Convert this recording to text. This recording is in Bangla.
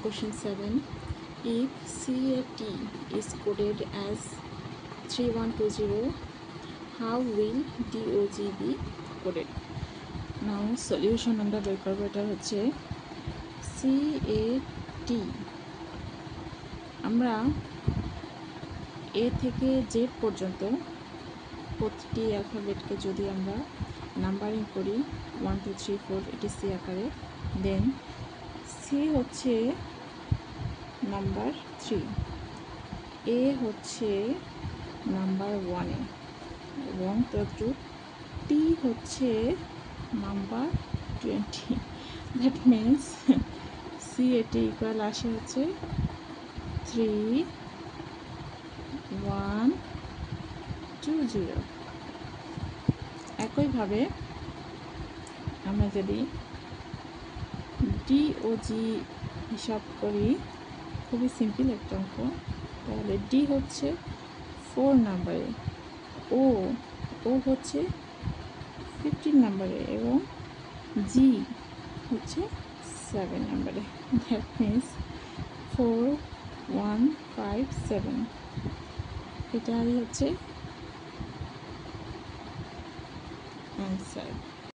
Question 7. If CAT is coded as 3120, how will DOG be coded? Now solution আমরা বের করব। এটা হচ্ছে CAT, আমরা A থেকে Z পর্যন্ত প্রতিটি অ্যালফাবেটকে যদি আমরা নাম্বারিং করি 1 2 3 4 এটি সি আকারে, দেন সি হচ্ছে নাম্বার 3, এ হচ্ছে নাম্বার 1-এ এবং তদ্রূপ টি হচ্ছে number 20। That means CAT equal আসে হচ্ছে 3120। একইভাবে আমরা যদি DOG হিসাব করি, খুবই সিম্পল একটা অঙ্ক, তাহলে ডি হচ্ছে 4 নাম্বারে, ও হচ্ছে 15 নাম্বারে এবং জি হচ্ছে 7 নাম্বারে। দ্যাট মিন্স 4157, এটাই হচ্ছে অ্যান্সার।